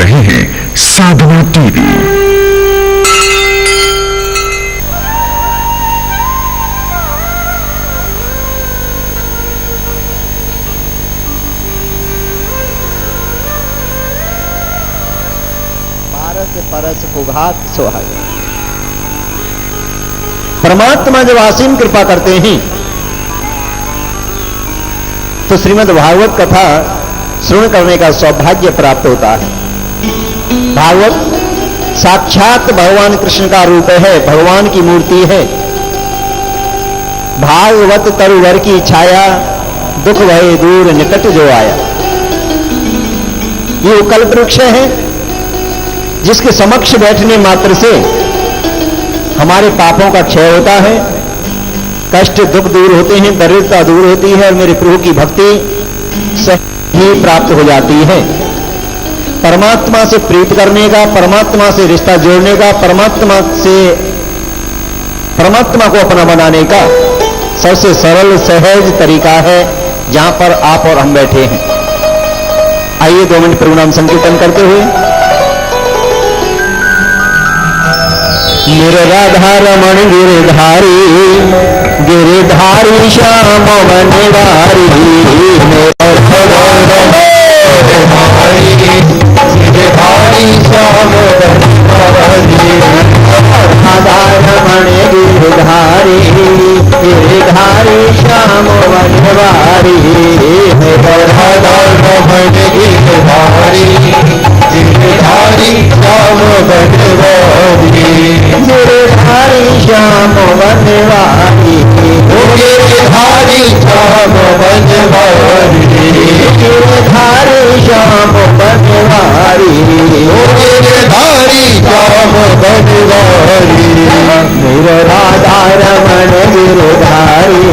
रहे हैं साधना टीवी। परस उघात सुहाग। परमात्मा जब असीम कृपा करते हैं तो श्रीमद् भागवत कथा श्रवण करने का सौभाग्य प्राप्त होता है। भागवत साक्षात भगवान कृष्ण का रूप है, भगवान की मूर्ति है। भागवत तरुवर की छाया, दुख भय दूर निकट जो आया। ये वो कल्प वृक्ष है जिसके समक्ष बैठने मात्र से हमारे पापों का क्षय होता है, कष्ट दुख दूर होते हैं, दरिद्रता दूर होती है और मेरे प्रभु की भक्ति सही प्राप्त हो जाती है। परमात्मा से प्रीत करने का, परमात्मा से रिश्ता जोड़ने का, परमात्मा को अपना बनाने का सबसे सरल सहज तरीका है जहां पर आप और हम बैठे हैं। आइए 2 मिनट प्रभु नाम संकीर्तन करते हुए। राधा रमण गिरधारी, गिरधारी श्याम वनवारी, गिरधारी श्याम वनवारी। राधा रमण गिरधारी, गिरधारी श्याम वनवारी, राधा रमण गिरधारी, गिरधारी श्याम वनवारी, गिरधारी श्याम वनवारी, गिरधारी श्याम वनवारी, गिरधारी श्याम वनवारी, गिरधारी श्याम वनवारी। मेरा राधा रमण गिरधारी,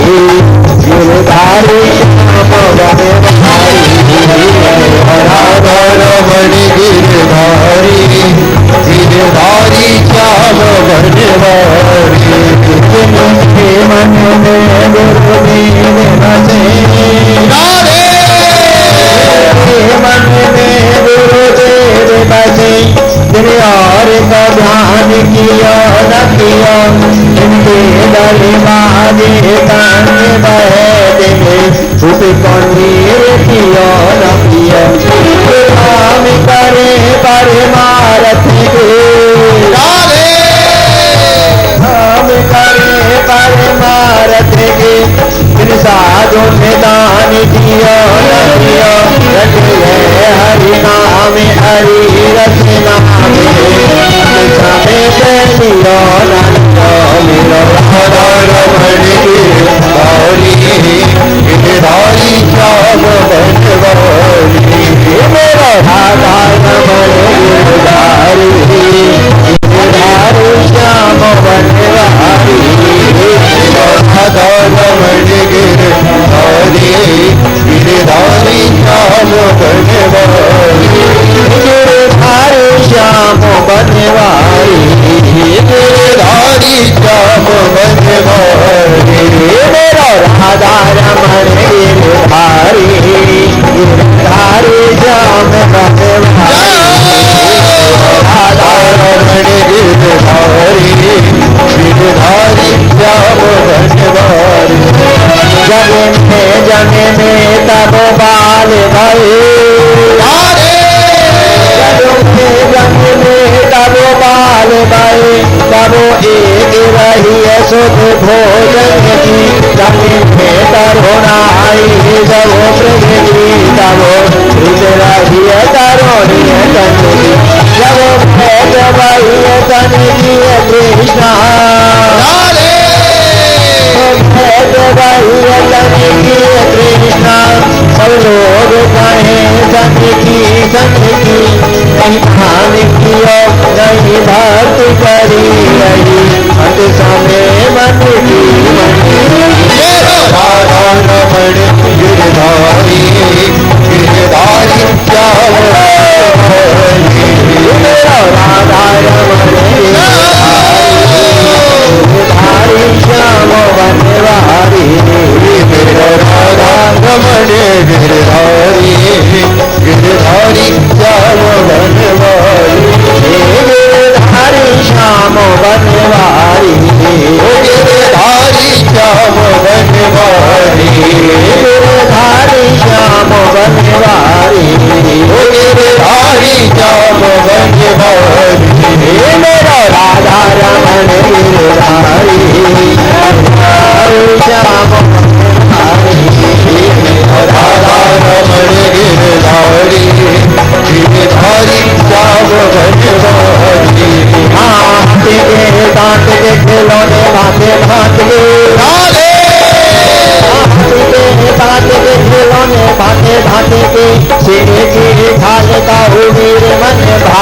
गिरधारी श्याम वनवारी, राधा रमण गिरधारी, गिरधारी श्याम वनवारी। मुझे मन में गुरुदेव बसे, मन में गुरुदेव बसे, तेरे और का ध्यान किया न किया, इनके दरबाजे कान बहे उठ कौंधीर किया न किया। काम करे परमारथ के, काम करे परमारथ के, फिर साधु ने दान किया न किया। रट गए हरि नाम हरि रचना में लिया मेरा राधा रमण गिरधारी, गिरधारी श्याम वनवारी। मेरा राधा रमण गिरधारी, गिरधारी श्याम वनवारी, राधा रमण गिरधारी, गिरधारी श्याम वनवारी, गिरधारी श्याम वनवारी, गिरधारी श्याम वनवारी। मेरा राधा रमण गिरधारी, गिरधारी श्याम वनवारी, राधा रमण गिरधारी, गिरधारी श्याम वनवारी। जग में तब बाल भये, जग में तब बाल भये, तब एक रही सुख भोजन की। जग में तरुणाई जब प्रगति, तब रही तरुणी तन की। जब भेद भई तन की कृष्णा, भेद भई तन की कृष्णा। सब लोग कहें संग की, संग की नहीं ध्यान किया, नहीं भक्ति करी रही। अंत समय मन की राधा रमण गिरधारी, गिरधारी श्याम वनवारी। राधा रमण गिरधारी,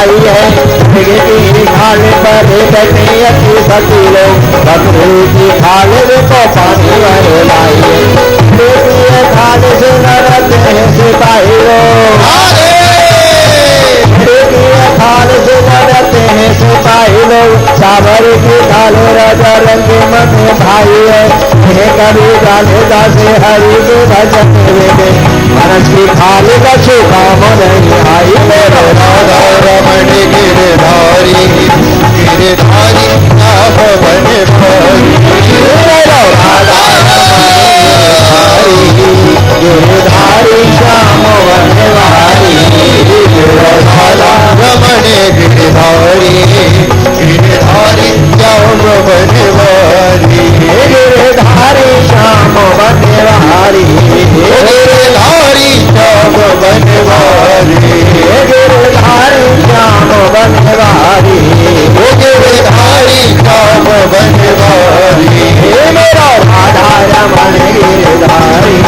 भाई है। की खाल पर बैठे अति सती लोग, बकरे की खाल को पानी वाले लाई है। खाल से लड़ते हैं सिपाही लोग, खाल से लड़ते हैं सिपाही लोग। सावर की खाल राजा रंग मन भाई है। कभी गाले दासे हरि के भजन वेदे, मनस की खाल का छुपा मन आई। राधा रमण गिरधारी गिरधारी नाम बन भारी, राधा गिरधारी श्याम वनवारी। राधा रमण गिरधारी गिरधारी श्याम बनवारी, गिरधारी श्याम वनवारी। गिरधारी श्याम बनवारी, गिरधारी श्याम वनवारी। गिरधारी श्याम बनवारी। मेरा राधा रमण गिरधारी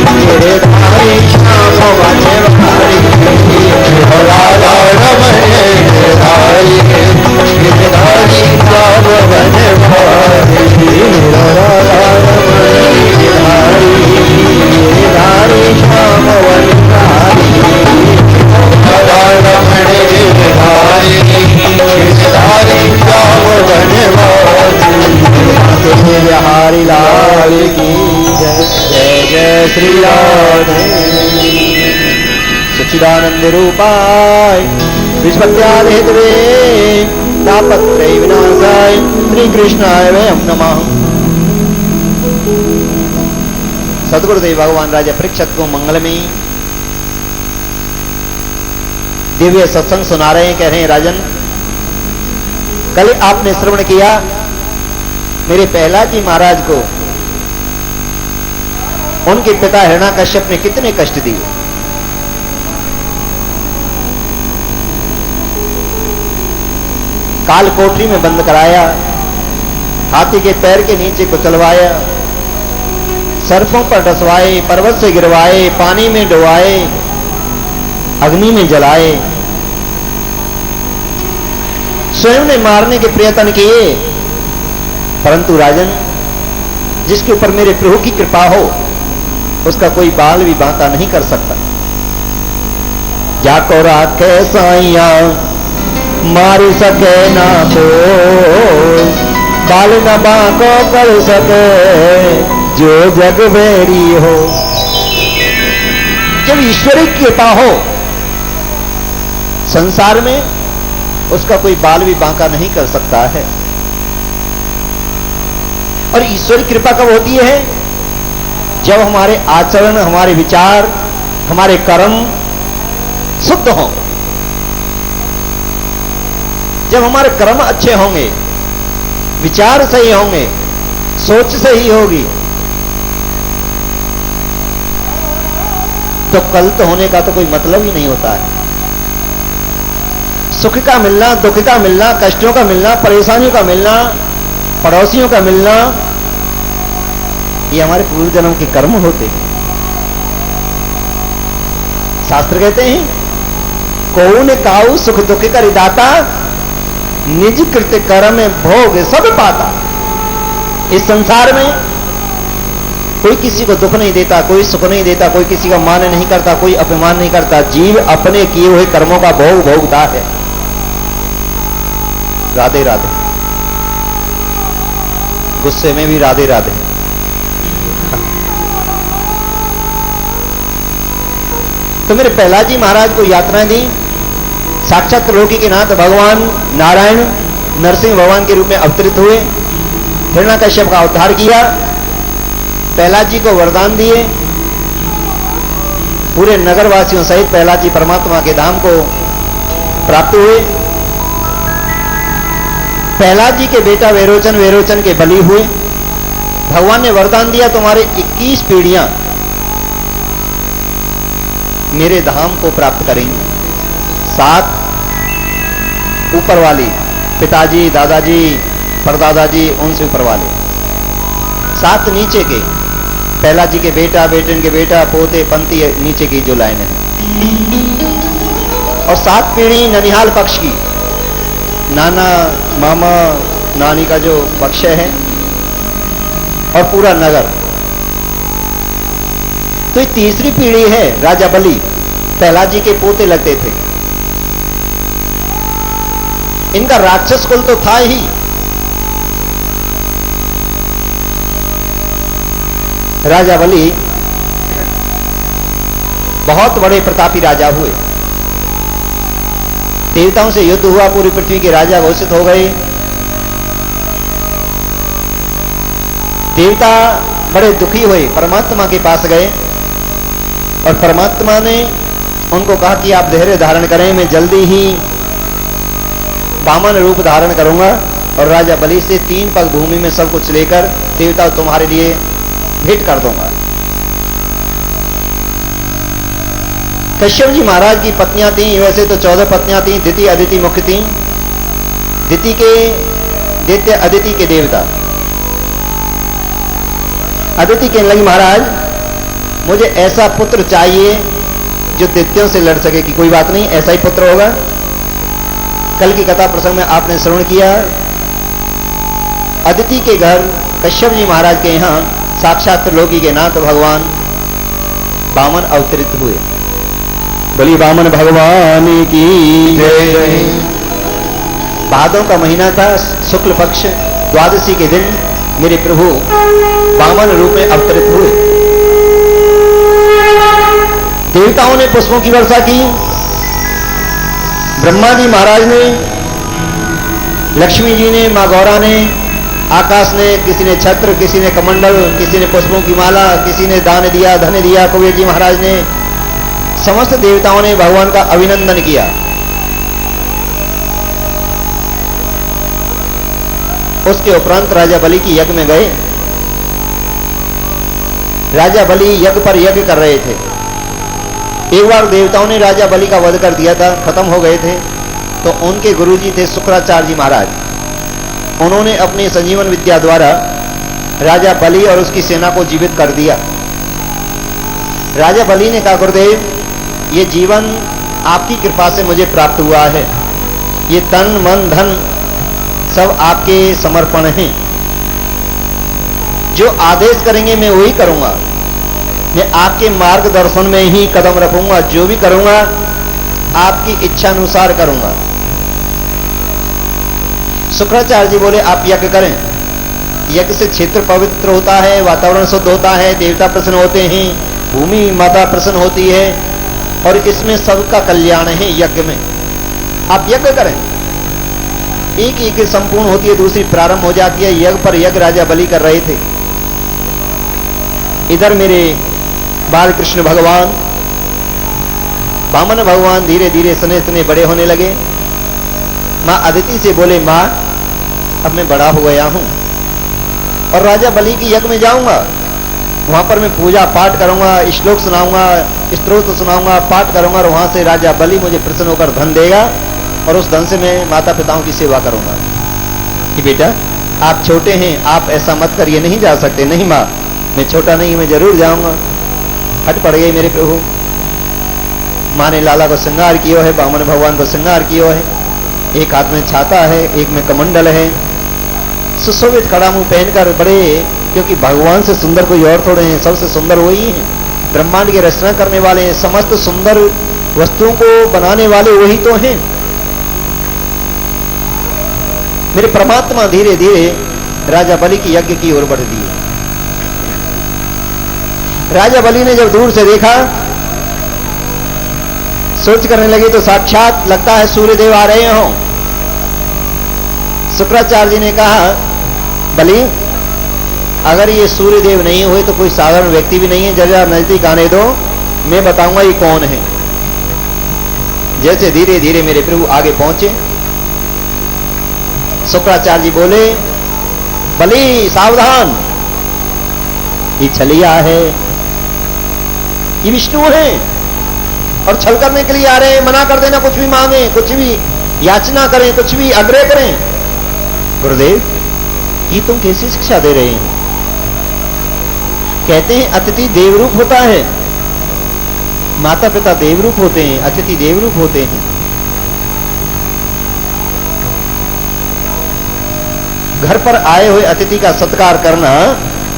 गिरधारी श्याम वनवारी। राधा रमण गिरधारी गिरधारी श्याम बनवारी, राधा रमण गिरधारी गिरधारी श्याम वनवारी। राधा रमण गिरधारी गिरधारी श्याम बनवारी। बिहारी लाल की जय। जय जय श्री राधे। सच्चिदानंद रूपाय विश्वत्यादि हेतवे तापत्रय विनाशाय श्री कृष्णाय वयं नमः। सद्गुरुदेव भगवान राजा परीक्षित को मंगल में दिव्य सत्संग सुना रहे हैं। कह रहे हैं राजन, कल आपने श्रवण किया मेरे प्रहलाद जी महाराज को उनके पिता हिरण्याकश्यप ने कितने कष्ट दिए। काल कोठरी में बंद कराया, हाथी के पैर के नीचे कुचलवाया, सर्पों पर डसवाए, पर्वत से गिरवाए, पानी में डुबाए, अग्नि में जलाए, स्वयं ने मारने के प्रयत्न किए। परंतु राजन, जिसके ऊपर मेरे प्रभु की कृपा हो उसका कोई बाल भी बांका नहीं कर सकता। जाको राखे साइया मार सके ना तो, बाल न बांको कर सके जो जग भेरी हो। जब ईश्वरी कृपा हो संसार में, उसका कोई बाल भी बांका नहीं कर सकता है। और ईश्वरी कृपा कब होती है? जब हमारे आचरण, हमारे विचार, हमारे कर्म शुद्ध हों। जब हमारे कर्म अच्छे होंगे, विचार सही होंगे, सोच सही होगी, तो कल्ट होने का तो कोई मतलब ही नहीं होता है। सुख का मिलना, दुख का मिलना, कष्टों का मिलना, परेशानियों का मिलना, पड़ोसियों का मिलना, ये हमारे पूर्व जन्म के कर्म होते हैं। शास्त्र कहते हैं कौन काऊ सुख दुख कर दाता, निज कृत कर्म भोग सब पाता। इस संसार में कोई किसी को दुख नहीं देता, कोई सुख नहीं देता, कोई किसी का मान नहीं करता, कोई अपमान नहीं करता। जीव अपने किए हुए कर्मों का भोग भोगता है। राधे राधे। गुस्से में भी राधे राधे। तो मेरे प्रहलाद जी महाराज को यात्रा दी। साक्षात त्रिलोकी के नाथ भगवान नारायण नरसिंह भगवान के रूप में अवतरित हुए, हिरण्याकश्यप का उद्धार किया, प्रहलाद जी को वरदान दिए, पूरे नगरवासियों सहित प्रहलाद जी परमात्मा के धाम को प्राप्त हुए। प्रहलाद जी के बेटा वेरोचन, वेरोचन के बलि हुए। भगवान ने वरदान दिया तुम्हारे 21 पीढ़ियां मेरे धाम को प्राप्त करेंगी। 7 ऊपर वाली, पिताजी, दादाजी, परदादाजी, उनसे ऊपर वाले। 7 नीचे के, प्रहलाद जी के बेटा, बेटन के बेटा, पोते, पंती, नीचे की जो लाइनें हैं। और 7 पीढ़ी ननिहाल पक्ष की, नाना मामा नानी का जो पक्ष है और पूरा नगर। तो ये तीसरी पीढ़ी है राजा बलि, प्रहलाद जी के पोते लगते थे। इनका राक्षस कुल तो था ही, राजा बलि बहुत बड़े प्रतापी राजा हुए। देवताओं से युद्ध हुआ, पूरी पृथ्वी के राजा घोषित हो गए। देवता बड़े दुखी हुए, परमात्मा के पास गए और परमात्मा ने उनको कहा कि आप धैर्य धारण करें, मैं जल्दी ही वामन रूप धारण करूंगा और राजा बलि से 3 पग भूमि में सब कुछ लेकर देवता तुम्हारे लिए भेंट कर दूंगा। कश्यप जी महाराज की पत्नियां थीं, वैसे तो 14 पत्नियां थीं, दिति अदिति मुख्य थीं। दिति के दैत्य, अदिति के देवता। अदिति कहने लगी महाराज मुझे ऐसा पुत्र चाहिए जो दैत्यों से लड़ सके। कि कोई बात नहीं, ऐसा ही पुत्र होगा। कल की कथा प्रसंग में आपने श्रवण किया, अदिति के घर कश्यप जी महाराज के यहां साक्षात त्रिलोकी के नाथ भगवान वामन अवतरित हुए। बोली वामन भगवान की जय। भादों का महीना था, शुक्ल पक्ष द्वादशी के दिन मेरे प्रभु वामन रूप में अवतरित हुए। देवताओं ने पुष्पों की वर्षा की, ब्रह्मा जी महाराज ने, लक्ष्मी जी ने, मां गौरा ने, आकाश ने, किसी ने छत्र, किसी ने कमंडल, किसी ने पुष्पों की माला, किसी ने दान दिया, धन दिया। कुबेर जी महाराज ने, समस्त देवताओं ने भगवान का अभिनंदन किया। उसके उपरांत राजा बलि की यज्ञ में गए। राजा बलि यज्ञ पर यज्ञ कर रहे थे। एक बार देवताओं ने राजा बलि का वध कर दिया था, खत्म हो गए थे। तो उनके गुरुजी थे शुक्राचार्य जी महाराज। उन्होंने अपनी संजीवन विद्या द्वारा राजा बलि और उसकी सेना को जीवित कर दिया। राजा बलि ने कहा गुरुदेव ये जीवन आपकी कृपा से मुझे प्राप्त हुआ है, ये तन मन धन सब आपके समर्पण हैं। जो आदेश करेंगे मैं वही करूंगा, मैं आपके मार्गदर्शन में ही कदम रखूंगा, जो भी करूंगा आपकी इच्छा अनुसार करूंगा। शुक्राचार्य जी बोले आप यज्ञ करें, यज्ञ से क्षेत्र पवित्र होता है, वातावरण शुद्ध होता है, देवता प्रसन्न होते हैं, भूमि माता प्रसन्न होती है और इसमें सबका कल्याण है। यज्ञ में आप यज्ञ करें, एक एक संपूर्ण होती है, दूसरी प्रारंभ हो जाती है। यज्ञ पर यज्ञ राजा बलि कर रहे थे। इधर मेरे बाल कृष्ण भगवान वामन भगवान धीरे धीरे सने सने बड़े होने लगे। मां अदिति से बोले मां अब मैं बड़ा हो गया हूं और राजा बलि की यज्ञ में जाऊंगा, वहां पर मैं पूजा पाठ करूंगा, श्लोक सुनाऊंगा, स्तोत्र सुनाऊंगा, पाठ करूंगा और वहां से राजा बलि मुझे प्रसन्न होकर धन देगा और उस धन से मैं माता पिताओं की सेवा करूंगा। कि बेटा आप छोटे हैं, आप ऐसा मत करिए, नहीं जा सकते। नहीं मां मैं छोटा नहीं, मैं जरूर जाऊंगा। हट पड़ गई मेरे प्रभु। मां ने लाला को श्रृंगार किया है, वामन भगवान को श्रृंगार किया है। एक हाथ में छाता है, एक में कमंडल है, सुशोभित कड़ा मुंह पहनकर बड़े, क्योंकि भगवान से सुंदर कोई और थोड़े हैं, सबसे सुंदर वही हैं। ब्रह्मांड की रचना करने वाले हैं, समस्त सुंदर वस्तुओं को बनाने वाले वही तो हैं। मेरे परमात्मा धीरे धीरे राजा बलि की यज्ञ की ओर बढ़ दिए। राजा बलि ने जब दूर से देखा, सोच करने लगे तो साक्षात लगता है सूर्यदेव आ रहे हों। शुक्राचार्य जी ने कहा बलि अगर ये सूर्यदेव नहीं हुए तो कोई साधारण व्यक्ति भी नहीं है, जरा नजदीक आने दो, मैं बताऊंगा ये कौन है। जैसे धीरे धीरे मेरे प्रभु आगे पहुंचे, शुक्राचार्य जी बोले बलि सावधान, ये छलिया है, ये विष्णु है और छल करने के लिए आ रहे हैं। मना कर देना, कुछ भी मांगे, कुछ भी याचना करें, कुछ भी आग्रह करें। गुरुदेव ये तुम कैसी शिक्षा दे रहे हैं? कहते हैं अतिथि देवरूप होता है, माता पिता देवरूप होते हैं, अतिथि देवरूप होते हैं। घर पर आए हुए अतिथि का सत्कार करना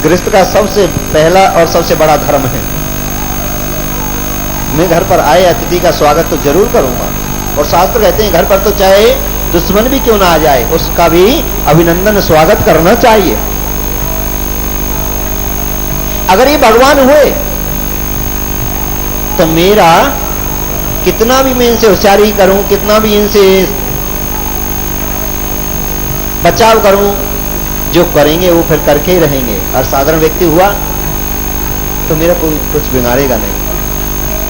गृहस्थ का सबसे पहला और सबसे बड़ा धर्म है। मैं घर पर आए अतिथि का स्वागत तो जरूर करूंगा, और शास्त्र कहते हैं घर पर तो चाहे दुश्मन भी क्यों ना आ जाए उसका भी अभिनंदन स्वागत करना चाहिए। अगर ये भगवान हुए तो मेरा कितना भी मैं इनसे होशियारी करूं, कितना भी इनसे बचाव करूं, जो करेंगे वो फिर करके ही रहेंगे। और साधारण व्यक्ति हुआ तो मेरा कोई कुछ बिगाड़ेगा नहीं,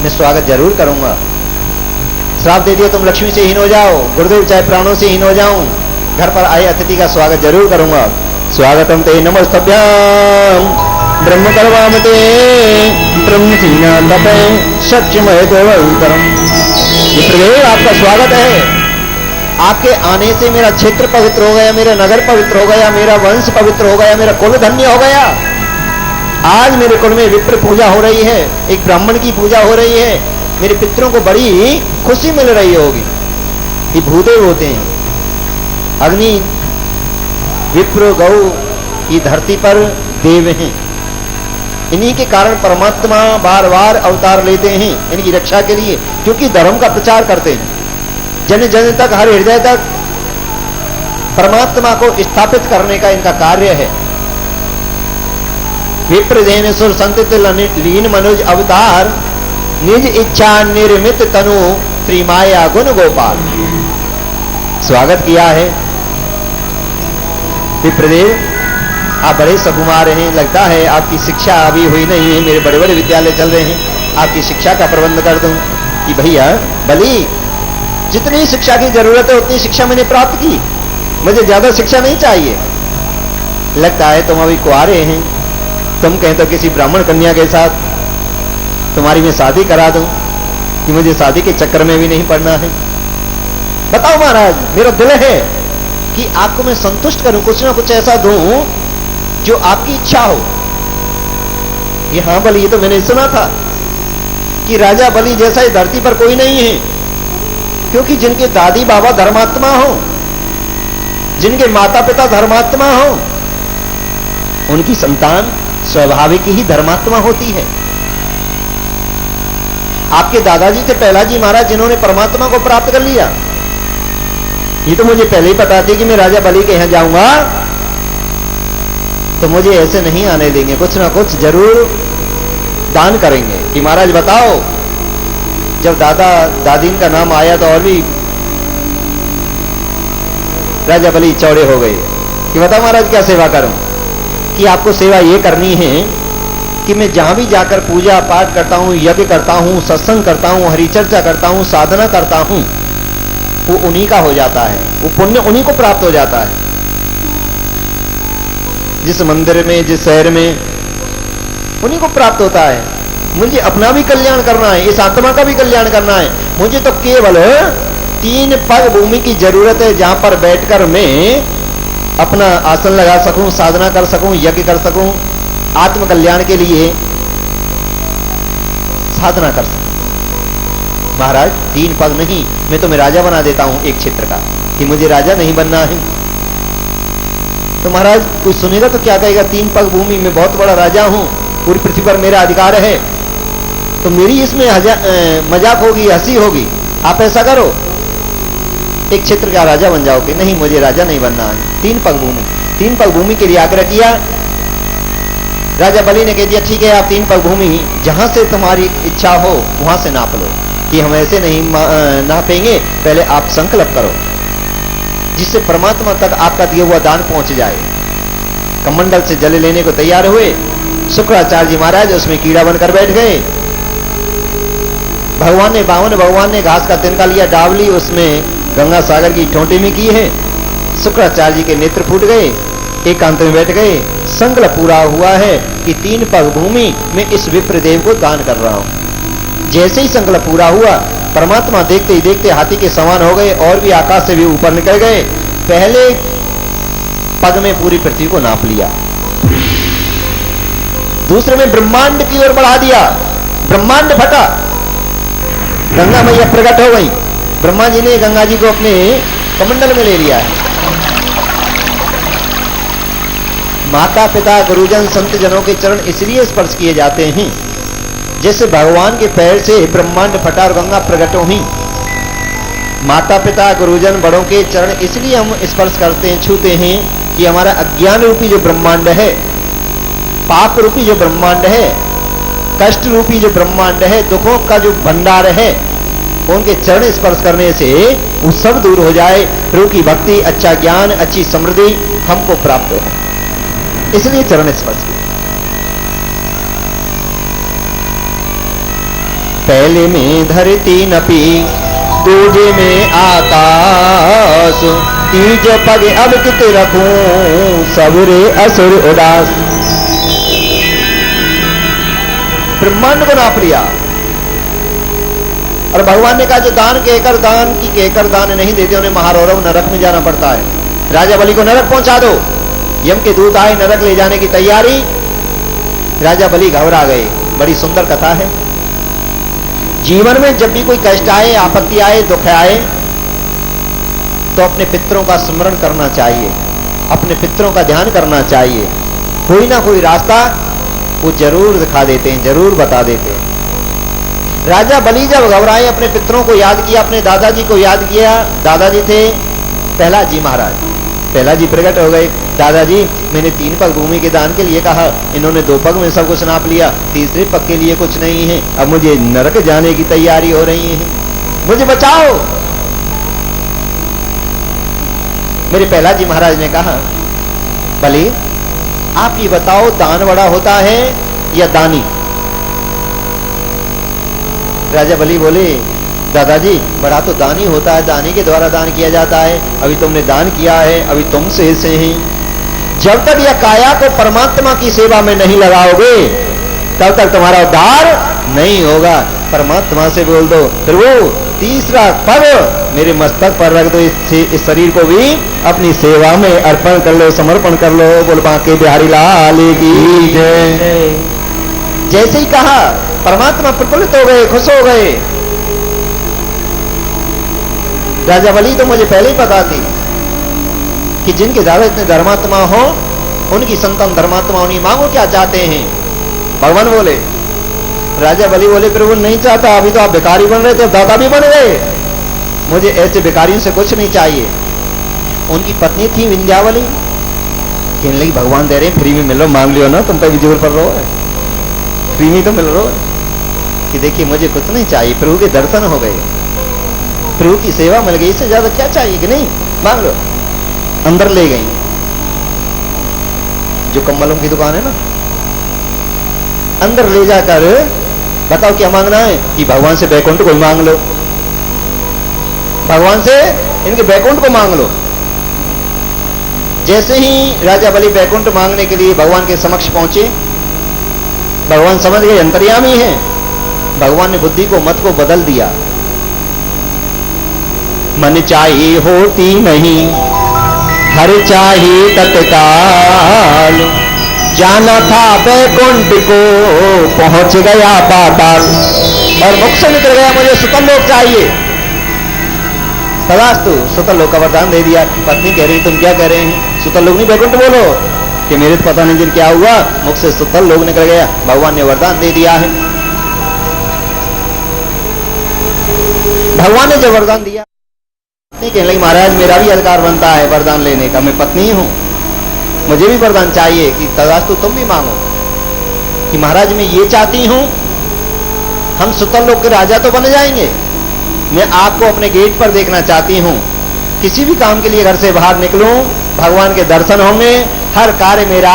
मैं स्वागत जरूर करूंगा। श्राप दे दिया तुम लक्ष्मी से हीन हो जाओ, गुरुदेव चाहे प्राणों से हीन हो जाऊं, घर पर आए अतिथि का स्वागत जरूर करूंगा। स्वागतम ते नमस्तभ्याम ब्रह्म करवामते ब्रह्म सीना तपे सत्यमय देवतरम। मित्रदेव आपका स्वागत है। आपके आने से मेरा क्षेत्र पवित्र हो गया, मेरा नगर पवित्र हो गया, मेरा वंश पवित्र हो गया, मेरा कुल धन्य हो गया। आज मेरे कुल में विप्र पूजा हो रही है, एक ब्राह्मण की पूजा हो रही है, मेरे पितरों को बड़ी खुशी मिल रही होगी। ये भूदेव होते हैं, अग्नि विप्र गौ ये धरती पर देव हैं। इन्हीं के कारण परमात्मा बार बार अवतार लेते हैं इनकी रक्षा के लिए, क्योंकि धर्म का प्रचार करते हैं। जन जन तक, हर हृदय तक परमात्मा को स्थापित करने का इनका कार्य है। विप्रदेन सुर संत लीन मनुज अवतार निज इच्छा निर्मित तनु त्रिमाया गुण गोपाल। स्वागत किया है विप्रदेव, आप बड़े सकुमार हैं, लगता है आपकी शिक्षा अभी हुई नहीं है, मेरे बड़े बड़े विद्यालय चल रहे हैं, आपकी शिक्षा का प्रबंध कर दूं। कि भैया बली, जितनी शिक्षा की जरूरत है उतनी शिक्षा मैंने प्राप्त की, मुझे ज्यादा शिक्षा नहीं चाहिए। लगता है तुम अभी कुआरे हैं, तुम कहें तो किसी ब्राह्मण कन्या के साथ तुम्हारी मैं शादी करा दूं, कि मुझे शादी के चक्कर में भी नहीं पड़ना है। बताओ महाराज, मेरा दिल है कि आपको मैं संतुष्ट करूं, कुछ ना कुछ ऐसा दूं जो आपकी इच्छा हो। ये हाँ बलि, ये तो मैंने सुना था कि राजा बलि जैसा ही धरती पर कोई नहीं है, क्योंकि जिनके दादी बाबा धर्मात्मा हो, जिनके माता पिता धर्मात्मा हो, उनकी संतान स्वाभाविक ही धर्मात्मा होती है। आपके दादाजी थे पहलाजी महाराज, जिन्होंने परमात्मा को प्राप्त कर लिया। ये तो मुझे पहले ही पता थी कि मैं राजा बलि के यहां जाऊंगा तो मुझे ऐसे नहीं आने देंगे, कुछ ना कुछ जरूर दान करेंगे। कि महाराज बताओ, जब दादा दादी का नाम आया तो और भी राजा बलि चौड़े हो गए कि बताओ महाराज क्या सेवा करूं। कि आपको सेवा ये करनी है कि मैं जहां भी जाकर पूजा पाठ करता हूं, यज्ञ करता हूं, सत्संग करता हूं, हरिचर्चा करता हूं, साधना करता हूं, वो उन्हीं का हो जाता है, वो पुण्य उन्हीं को प्राप्त हो जाता है। जिस मंदिर में, जिस शहर में, उन्हीं को प्राप्त होता है। मुझे अपना भी कल्याण करना है, इस आत्मा का भी कल्याण करना है। मुझे तो केवल 3 पग भूमि की जरूरत है, जहां पर बैठकर मैं अपना आसन लगा सकूं, साधना कर सकूं, यज्ञ कर सकूं, आत्म कल्याण के लिए साधना कर सकूं। महाराज 3 पग नहीं, मैं तुम्हें राजा बना देता हूं एक क्षेत्र का, कि मुझे राजा नहीं बनना है। तो महाराज कोई सुनेगा तो क्या कहेगा, 3 पग भूमि में बहुत बड़ा राजा हूं, पूरी पृथ्वी पर मेरा अधिकार है, तो मेरी इसमें मजाक होगी, हंसी होगी। आप ऐसा करो, एक क्षेत्र का राजा बन जाओगे। नहीं, मुझे राजा नहीं बनना है, 3 पग भूमि। 3 पग भूमि के लिए आग्रह किया। राजा बलि ने कह दिया ठीक है, आप 3 पग भूमि जहां से तुम्हारी इच्छा हो वहां से नाप लो। कि हम ऐसे नहीं नापेंगे, पहले आप संकल्प करो जिससे परमात्मा तक आपका दिया हुआ दान पहुंच जाए। कमंडल से जल लेने को तैयार हुए। शुक्राचार्य जी महाराज उसमें कीड़ा बनकर बैठ गए। भगवान ने घास का तिनका लिया, डावली उसमें गंगा सागर की ठोंटी में की है। शुक्राचार्य जी के नेत्र फूट गए, एकांत में बैठ गए। संकल्प पूरा हुआ है कि 3 पग भूमि में इस विप्रदेव को दान कर रहा हूं। जैसे ही संकल्प पूरा हुआ, परमात्मा देखते ही देखते हाथी के समान हो गए और भी आकाश से भी ऊपर निकल गए। पहले पग में पूरी पृथ्वी को नाप लिया, दूसरे में ब्रह्मांड की ओर बढ़ा दिया। ब्रह्मांड फटा, गंगा मैया प्रकट हो गई। ब्रह्मा जी ने गंगा जी को अपने कमंडल में ले लिया है। माता पिता गुरुजन संत जनों के चरण इसलिए स्पर्श किए जाते हैं जैसे भगवान के पैर से ब्रह्मांड फटा और गंगा प्रकट हुई। माता पिता गुरुजन बड़ों के चरण इसलिए हम स्पर्श करते हैं, छूते हैं कि हमारा अज्ञान रूपी जो ब्रह्मांड है, पाप रूपी जो ब्रह्मांड है, कष्ट रूपी जो ब्रह्मांड है, दुखों का जो भंडार है, उनके चरण स्पर्श करने से वो सब दूर हो जाए। प्रभु की भक्ति, अच्छा ज्ञान, अच्छी समृद्धि हमको प्राप्त हो, इसलिए चरण स्पर्श किया। पहले में धरती नपी, दूजे में आकाश, तीज पग अब कित रखूं, सबरे असुर उदास। ब्रह्मांड को नाप लिया और भगवान ने कहा जो दान कहकर दान की कहकर दान नहीं देते उन्हें महारौरव नरक में जाना पड़ता है। राजा बलि को नरक पहुंचा दो। यम के दूत आए नरक ले जाने की तैयारी, राजा बलि घबरा गए। बड़ी सुंदर कथा है। जीवन में जब भी कोई कष्ट आए, आपत्ति आए, दुख आए, तो अपने पितरों का स्मरण करना चाहिए, अपने पितरों का ध्यान करना चाहिए। कोई ना कोई रास्ता वो जरूर दिखा देते हैं, जरूर बता देते हैं। राजा बलि जब घबराए, अपने पितरों को याद किया, अपने दादाजी को याद किया। दादाजी थे प्रहलाद जी महाराज। प्रहलाद जी प्रकट हो गए। दादाजी, मैंने 3 पग भूमि के दान के लिए कहा, इन्होंने 2 पग में सब कुछ नाप लिया, तीसरे पग के लिए कुछ नहीं है। अब मुझे नरक जाने की तैयारी हो रही है, मुझे बचाओ। मेरे प्रहलाद जी महाराज ने कहा, बलि आप ये बताओ, दान बड़ा होता है या दानी? राजा बलि बोले, दादाजी बड़ा तो दानी होता है, दानी के द्वारा दान किया जाता है। अभी तुमने दान किया है, अभी तुम से हैं। जब तक यह काया को परमात्मा की सेवा में नहीं लगाओगे, तब तक तुम्हारा उद्धार नहीं होगा। परमात्मा से बोल दो, प्रभु तीसरा पग मेरे मस्तक पर रख दो, इस शरीर को भी अपनी सेवा में अर्पण कर लो, समर्पण कर लो। बोल बांके बिहारी लाल की जय। जैसे ही कहा, परमात्मा प्रफुल्लित हो गए, खुश हो गए। राजा बलि तो मुझे पहले ही पता थी कि जिनके दादा इतने धर्मात्मा हो, उनकी संतान धर्मात्मा होनी। मांगो क्या चाहते हैं? भगवान बोले। राजा बलि बोले, प्रभु नहीं चाहता, अभी तो आप भिखारी बन रहे थे, दाता भी बन गए, मुझे ऐसे भिखारियों से कुछ नहीं चाहिए। उनकी पत्नी थी विंध्यावली, कहने लगी भगवान दे रहे हैं, फ्री में मिल लो, मांग लियो ना, तुम पे भी जोर पड़ रहा है, फ्री में तो मिल रहा है। कि देखिए मुझे कुछ नहीं चाहिए, प्रभु के दर्शन हो गए, प्रभु की सेवा मिल गई, इससे ज्यादा क्या चाहिए? कि नहीं, मांग लो। अंदर ले गई, जो कम्बलों की दुकान है ना, अंदर ले जाकर बताओ क्या मांगना है? कि भगवान से बैकुंठ को मांग लो, भगवान से इनके बैकुंठ को मांग लो। जैसे ही राजा बलि बैकुंठ मांगने के लिए भगवान के समक्ष पहुंचे, भगवान समझ गए अंतर्यामी है। भगवान ने बुद्धि को, मत को बदल दिया। मन चाहिए होती नहीं, हर चाहिए तत्काल, जाना था बैकुंठ को, पहुंच गया पाताल। और मुख से निकल गया, मुझे सुतल लोक चाहिए। तदास्तु सुतल लोक का वरदान दे दिया। पत्नी कह रही, तुम क्या कह रहे हैं? सुतल लोक नहीं बैकुंठ बोलो। कि मेरे तो पता नहीं जिन क्या हुआ, मुख से सुतल लोक निकल गया। भगवान ने वरदान दे दिया है। भगवान ने जो वरदान दिया, कहने लगी महाराज मेरा भी अधिकार बनता है वरदान लेने का, मैं पत्नी हूं, मुझे भी वरदान चाहिए। कि तदास्तु तुम भी मांगो। कि महाराज मैं ये चाहती हूं, हम सुतल लोक के राजा तो बन जाएंगे, मैं आपको अपने गेट पर देखना चाहती हूं। किसी भी काम के लिए घर से बाहर निकलूं, भगवान के दर्शन होंगे, हर कार्य मेरा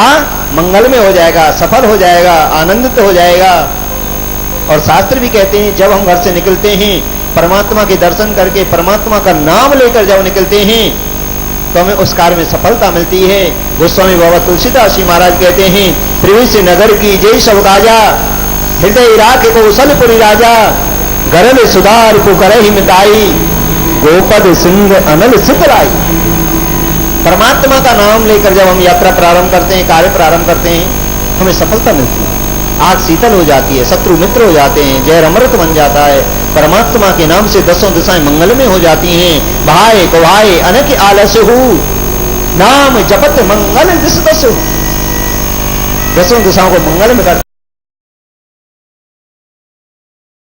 मंगल में हो जाएगा, सफल हो जाएगा, आनंदित हो जाएगा। और शास्त्र भी कहते हैं जब हम घर से निकलते हैं, परमात्मा के दर्शन करके, परमात्मा का नाम लेकर जब निकलते हैं, तो हमें उस कार्य में सफलता मिलती है। गोस्वामी बाबा तुलसीदास जी महाराज कहते हैं, प्रवेश नगर की जय सब काजा, हृदय राखे को उसलपुरी राजा, गरल सुधार पुकर ही मिटाई, गोपद सिंह अनल सितराई। परमात्मा का नाम लेकर जब हम यात्रा प्रारंभ करते हैं, कार्य प्रारंभ करते हैं, हमें सफलता मिलती है। आग शीतल हो जाती है, शत्रु मित्र हो जाते हैं, जय अमृत बन जाता है। परमात्मा के नाम से 10 दिशाएं मंगल में हो जाती हैं। भाई को भाई अनक आलस हो, नाम जपत मंगल दिस दस। दसों दिशाओं को मंगल में करते